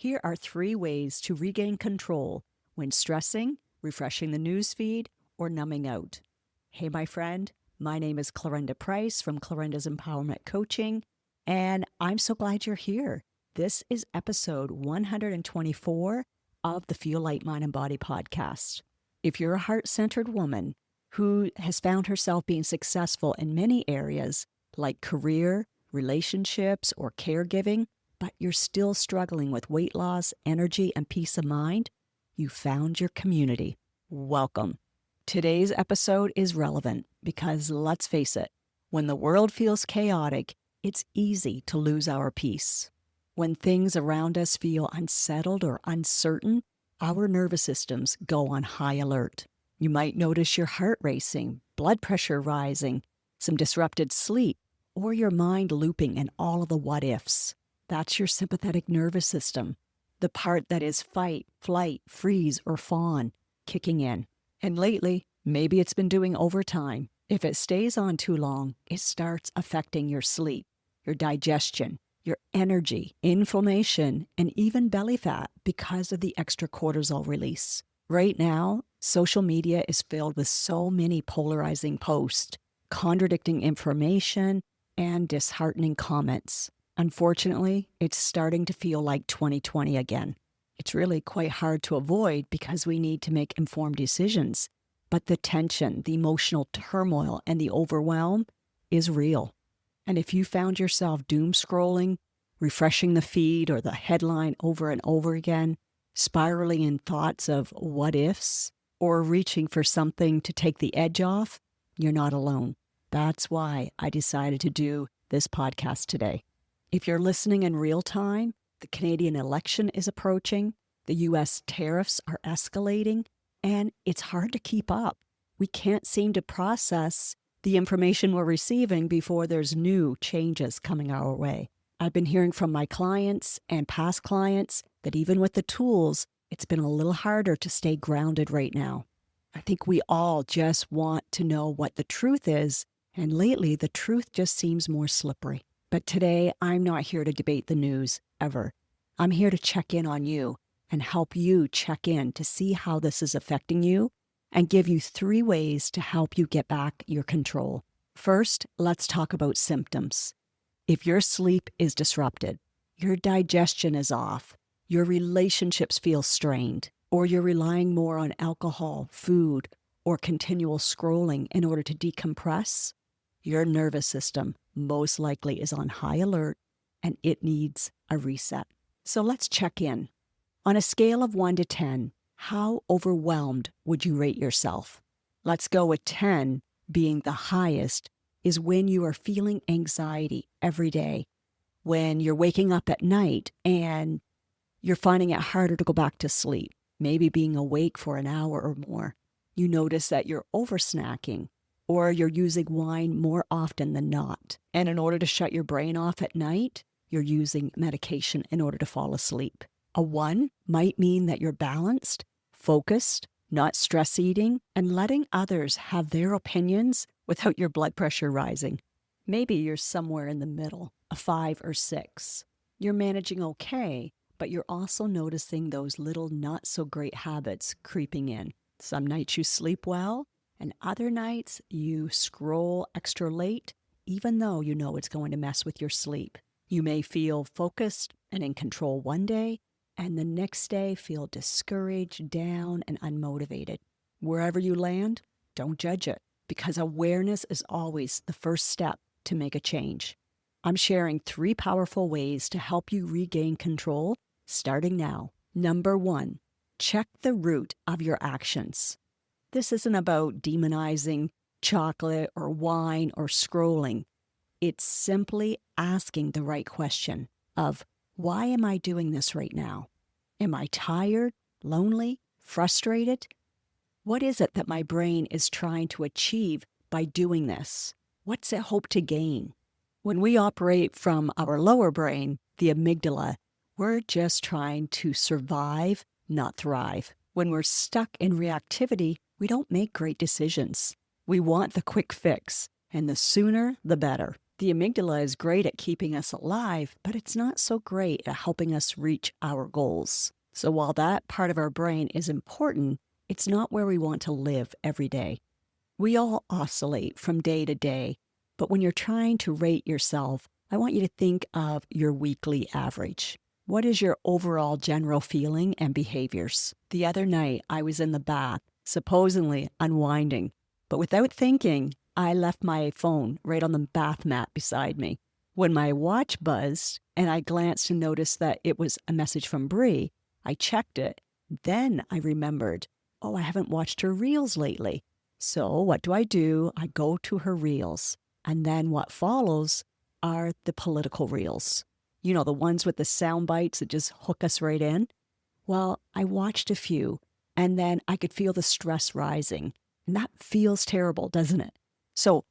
Here are 3 ways to regain control when stressing, refreshing the newsfeed, or numbing out. Hey, my friend, my name is Clarinda Price from Clarinda's Empowerment Coaching, and I'm so glad you're here. This is episode 124 of the Feel Light, Mind, and Body podcast. If you're a heart-centered woman who has found herself being successful in many areas like career, relationships, or caregiving, but you're still struggling with weight loss, energy, and peace of mind, you found your community. Welcome. Today's episode is relevant because, let's face it, when the world feels chaotic, it's easy to lose our peace. When things around us feel unsettled or uncertain, our nervous systems go on high alert. You might notice your heart racing, blood pressure rising, some disrupted sleep, or your mind looping in all of the what-ifs. That's your sympathetic nervous system, the part that is fight, flight, freeze, or fawn, kicking in. And lately, maybe it's been doing overtime. If it stays on too long, it starts affecting your sleep, your digestion, your energy, inflammation, and even belly fat because of the extra cortisol release. Right now, social media is filled with so many polarizing posts, contradicting information, and disheartening comments. Unfortunately, it's starting to feel like 2020 again. It's really quite hard to avoid because we need to make informed decisions. But the tension, the emotional turmoil, and the overwhelm is real. And if you found yourself doom scrolling, refreshing the feed or the headline over and over again, spiraling in thoughts of what ifs, or reaching for something to take the edge off, you're not alone. That's why I decided to do this podcast today. If you're listening in real time, the Canadian election is approaching, the U.S. tariffs are escalating, and it's hard to keep up. We can't seem to process the information we're receiving before there's new changes coming our way. I've been hearing from my clients and past clients that even with the tools, it's been a little harder to stay grounded right now. I think we all just want to know what the truth is, and lately the truth just seems more slippery. But today, I'm not here to debate the news, ever. I'm here to check in on you and help you check in to see how this is affecting you and give you 3 ways to help you get back your control. First, let's talk about symptoms. If your sleep is disrupted, your digestion is off, your relationships feel strained, or you're relying more on alcohol, food, or continual scrolling in order to decompress, your nervous system most likely is on high alert and it needs a reset. So let's check in. On a scale of 1 to 10, how overwhelmed would you rate yourself? Let's go with 10 being the highest is when you are feeling anxiety every day, when you're waking up at night and you're finding it harder to go back to sleep, maybe being awake for an hour or more. You notice that you're over-snacking, or you're using wine more often than not. And in order to shut your brain off at night, you're using medication in order to fall asleep. A 1 might mean that you're balanced, focused, not stress eating, and letting others have their opinions without your blood pressure rising. Maybe you're somewhere in the middle, a 5 or 6. You're managing okay, but you're also noticing those little not so great habits creeping in. Some nights you sleep well, and other nights you scroll extra late, even though you know it's going to mess with your sleep. You may feel focused and in control one day, and the next day feel discouraged, down, and unmotivated. Wherever you land, don't judge it, because awareness is always the first step to make a change. I'm sharing 3 powerful ways to help you regain control, starting now. Number 1, check the root of your actions. This isn't about demonizing chocolate or wine or scrolling. It's simply asking the right question of, why am I doing this right now? Am I tired, lonely, frustrated? What is it that my brain is trying to achieve by doing this? What's it hope to gain? When we operate from our lower brain, the amygdala, we're just trying to survive, not thrive. When we're stuck in reactivity, we don't make great decisions. We want the quick fix, and the sooner, the better. The amygdala is great at keeping us alive, but it's not so great at helping us reach our goals. So while that part of our brain is important, it's not where we want to live every day. We all oscillate from day to day, but when you're trying to rate yourself, I want you to think of your weekly average. What is your overall general feeling and behaviors? The other night, I was in the bath, supposedly unwinding, but without thinking, I left my phone right on the bath mat beside me. When my watch buzzed and I glanced and noticed that it was a message from Bree, I checked it. Then I remembered, I haven't watched her reels lately. So what do? I go to her reels. And then what follows are the political reels. You know, the ones with the sound bites that just hook us right in. Well, I watched a few, and then I could feel the stress rising. And that feels terrible, doesn't it? So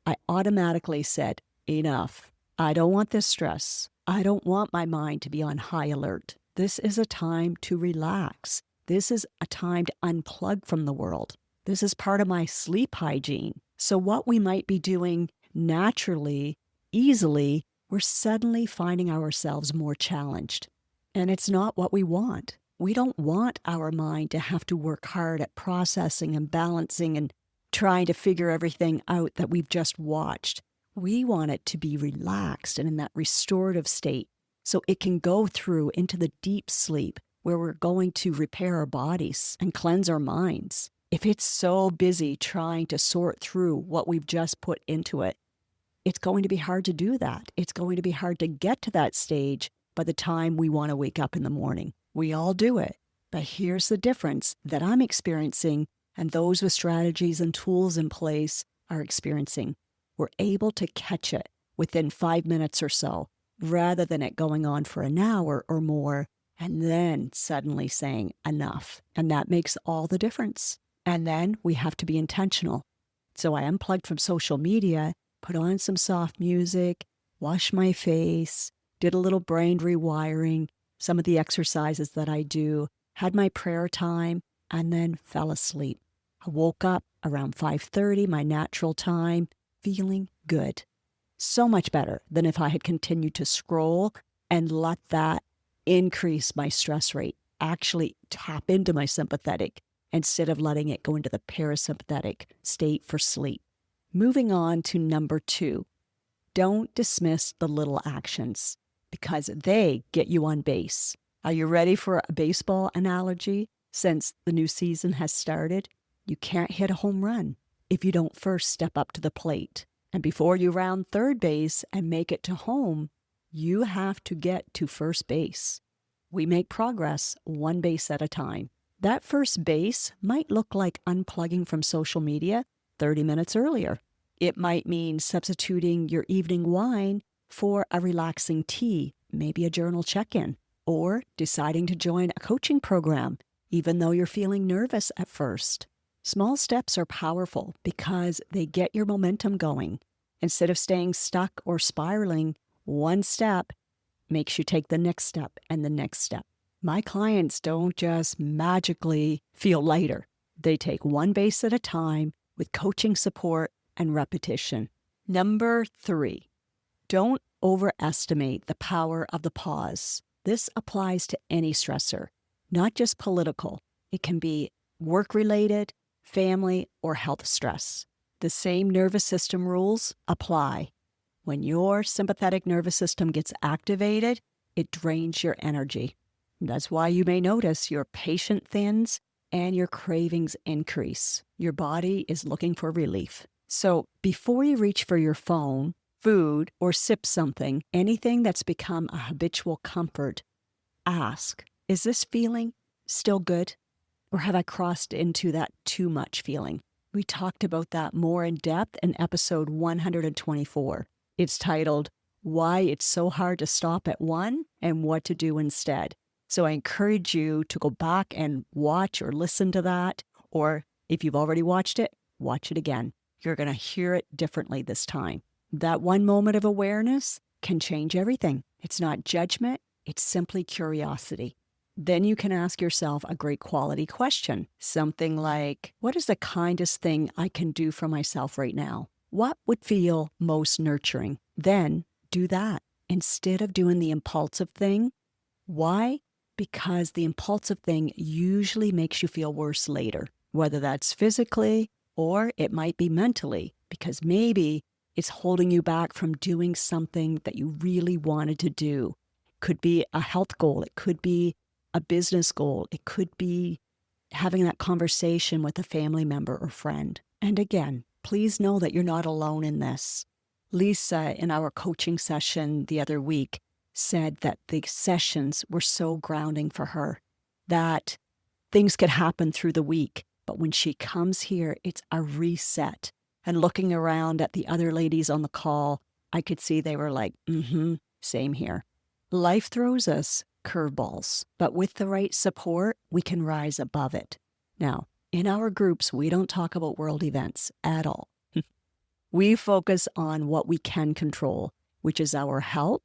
I automatically said, enough. I don't want this stress. I don't want my mind to be on high alert. This is a time to relax. This is a time to unplug from the world. This is part of my sleep hygiene. So what we might be doing naturally, easily, we're suddenly finding ourselves more challenged. And it's not what we want. We don't want our mind to have to work hard at processing and balancing and trying to figure everything out that we've just watched. We want it to be relaxed and in that restorative state so it can go through into the deep sleep where we're going to repair our bodies and cleanse our minds. If it's so busy trying to sort through what we've just put into it, it's going to be hard to do that. It's going to be hard to get to that stage by the time we want to wake up in the morning. We all do it. But here's the difference that I'm experiencing and those with strategies and tools in place are experiencing. We're able to catch it within 5 minutes or so, rather than it going on for an hour or more, and then suddenly saying enough. And that makes all the difference. And then we have to be intentional. So I unplugged from social media, put on some soft music, washed my face, did a little brain rewiring, some of the exercises that I do, had my prayer time, and then fell asleep. I woke up around 5:30, my natural time, feeling good. So much better than if I had continued to scroll and let that increase my stress rate, actually tap into my sympathetic instead of letting it go into the parasympathetic state for sleep. Moving on to number 2, don't dismiss the little actions because they get you on base. Are you ready for a baseball analogy? Since the new season has started, you can't hit a home run if you don't first step up to the plate. And before you round third base and make it to home, you have to get to first base. We make progress one base at a time. That first base might look like unplugging from social media 30 minutes earlier. It might mean substituting your evening wine for a relaxing tea, maybe a journal check-in, or deciding to join a coaching program, even though you're feeling nervous at first. Small steps are powerful because they get your momentum going. Instead of staying stuck or spiraling, one step makes you take the next step and the next step. My clients don't just magically feel lighter. They take one base at a time with coaching support and repetition. Number 3, don't overestimate the power of the pause. This applies to any stressor, not just political. It can be work-related, family, or health stress. The same nervous system rules apply. When your sympathetic nervous system gets activated, it drains your energy. That's why you may notice your patience thins and your cravings increase. Your body is looking for relief. So before you reach for your phone, food, or sip something, anything that's become a habitual comfort, ask, is this feeling still good? Or have I crossed into that too much feeling? We talked about that more in depth in episode 124. It's titled, Why It's So Hard to Stop at One and What to Do Instead. So I encourage you to go back and watch or listen to that, or if you've already watched it, watch it again. You're going to hear it differently this time. That one moment of awareness can change everything. It's not judgment, it's simply curiosity. Then you can ask yourself a great quality question. Something like, what is the kindest thing I can do for myself right now? What would feel most nurturing? then do that instead of doing the impulsive thing. Why? Because the impulsive thing usually makes you feel worse later, whether that's physically or it might be mentally, because maybe it's holding you back from doing something that you really wanted to do. It could be a health goal. It could be a business goal. It could be having that conversation with a family member or friend. And again, please know that you're not alone in this. Lisa, in our coaching session the other week, said that the sessions were so grounding for her, that things could happen through the week, but when she comes here, it's a reset. And looking around at the other ladies on the call, I could see they were like, same here. Life throws us curveballs, but with the right support, we can rise above it. Now, in our groups, we don't talk about world events at all. We focus on what we can control, which is our health,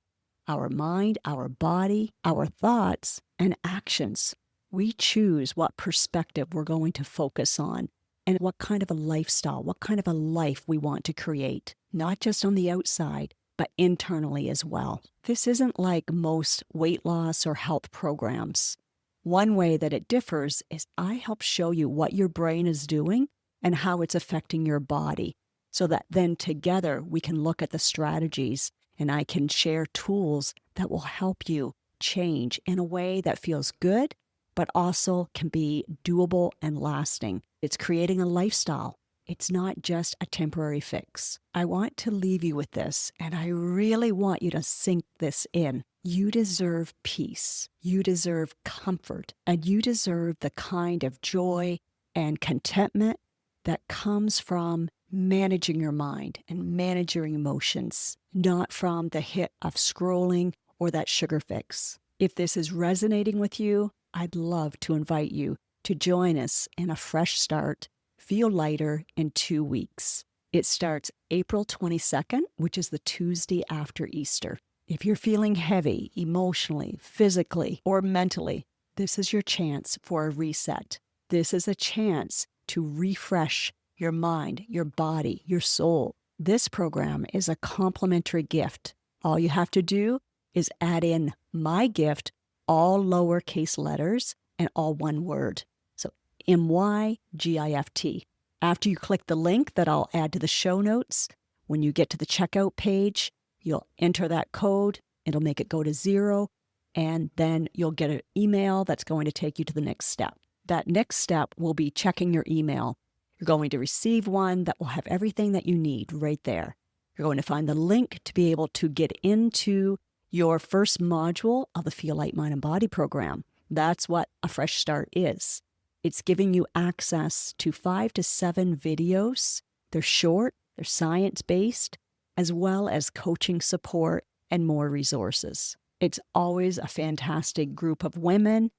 our mind, our body, our thoughts, and actions. We choose what perspective we're going to focus on and what kind of a lifestyle, what kind of a life we want to create, not just on the outside, but internally as well. This isn't like most weight loss or health programs. One way that it differs is I help show you what your brain is doing and how it's affecting your body, so that then together we can look at the strategies and I can share tools that will help you change in a way that feels good, but also can be doable and lasting. It's creating a lifestyle. It's not just a temporary fix. I want to leave you with this, and I really want you to sink this in. You deserve peace. You deserve comfort, and you deserve the kind of joy and contentment that comes from managing your mind and managing your emotions, not from the hit of scrolling or that sugar fix. If this is resonating with you, I'd love to invite you to join us in a fresh start, Feel Lighter, in 2 weeks. It starts April 22nd, which is the Tuesday after Easter. If you're feeling heavy emotionally, physically, or mentally, this is your chance for a reset. This is a chance to refresh your mind, your body, your soul. This program is a complimentary gift. All you have to do is add in my gift, all lowercase letters and all one word. So MYGIFT. After you click the link that I'll add to the show notes, when you get to the checkout page, you'll enter that code. It'll make it go to 0, and then you'll get an email that's going to take you to the next step. That next step will be checking your email. You're going to receive one that will have everything that you need right there. You're going to find the link to be able to get into your first module of the Feel Light, Mind, and Body program. That's what a fresh start is. It's giving you access to 5 to 7 videos. They're short, they're science-based, as well as coaching support and more resources. It's always a fantastic group of women.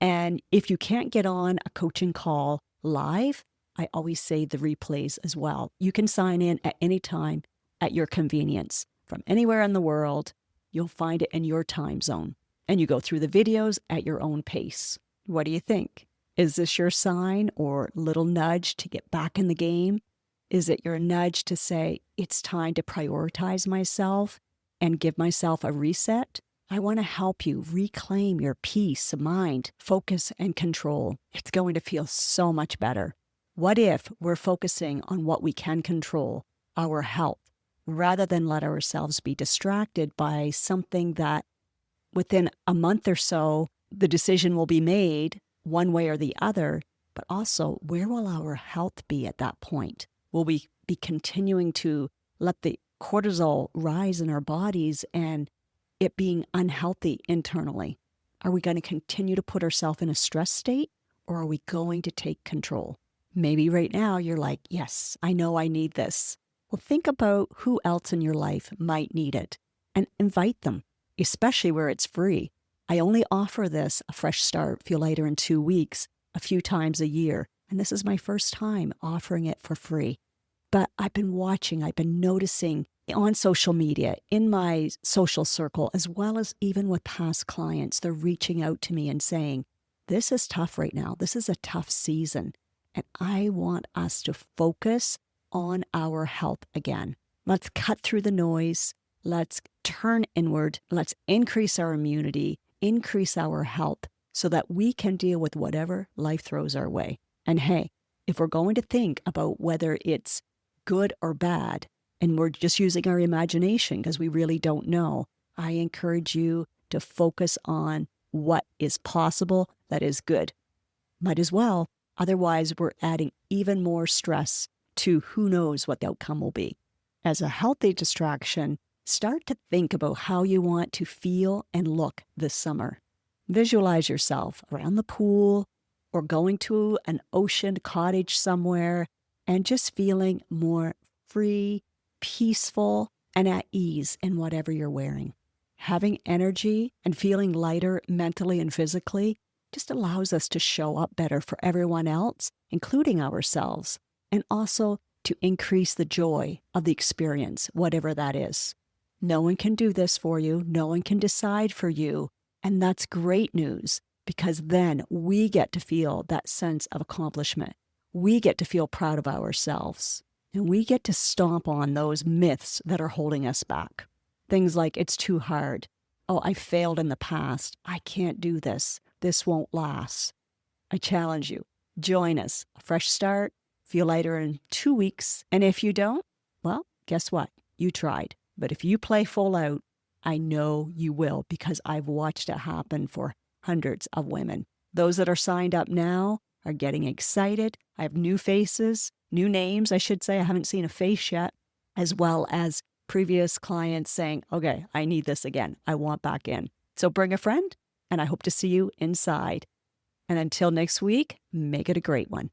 And if you can't get on a coaching call live, I always say the replays as well. You can sign in at any time at your convenience. From anywhere in the world, you'll find it in your time zone. And you go through the videos at your own pace. What do you think? Is this your sign or little nudge to get back in the game? Is it your nudge to say, it's time to prioritize myself and give myself a reset? I want to help you reclaim your peace of mind, focus, and control. It's going to feel so much better. What if we're focusing on what we can control, our health, rather than let ourselves be distracted by something that within a month or so, the decision will be made one way or the other, but also where will our health be at that point? Will we be continuing to let the cortisol rise in our bodies and it being unhealthy internally? Are we going to continue to put ourselves in a stress state, or are we going to take control? Maybe right now you're like, yes, I know I need this. Well, think about who else in your life might need it and invite them, especially where it's free. I only offer this, a fresh start, Feel Lighter, in 2 weeks, a few times a year. And this is my first time offering it for free. But I've been noticing on social media, in my social circle, as well as even with past clients, they're reaching out to me and saying, this is tough right now. This is a tough season. And I want us to focus on our health again. Let's cut through the noise. let's turn inward. Let's increase our immunity, increase our health so that we can deal with whatever life throws our way. And hey, if we're going to think about whether it's good or bad, and we're just using our imagination because we really don't know, I encourage you to focus on what is possible that is good. Might as well. Otherwise, we're adding even more stress to who knows what the outcome will be. As a healthy distraction, start to think about how you want to feel and look this summer. Visualize yourself around the pool or going to an ocean cottage somewhere and just feeling more free, peaceful, and at ease in whatever you're wearing. Having energy and feeling lighter mentally and physically just allows us to show up better for everyone else, including ourselves, and also to increase the joy of the experience, whatever that is. No one can do this for you. No one can decide for you. And that's great news because then we get to feel that sense of accomplishment. We get to feel proud of ourselves. And we get to stomp on those myths that are holding us back. Things like, it's too hard. Oh, I failed in the past. I can't do this. This won't last. I challenge you. Join us. A fresh start. Feel lighter in 2 weeks. And if you don't, well, guess what? You tried. But if you play full out, I know you will because I've watched it happen for hundreds of women. Those that are signed up now are getting excited. I have new faces, new names, I should say. I haven't seen a face yet, as well as previous clients saying, okay, I need this again. I want back in. So bring a friend, and I hope to see you inside. And until next week, make it a great one.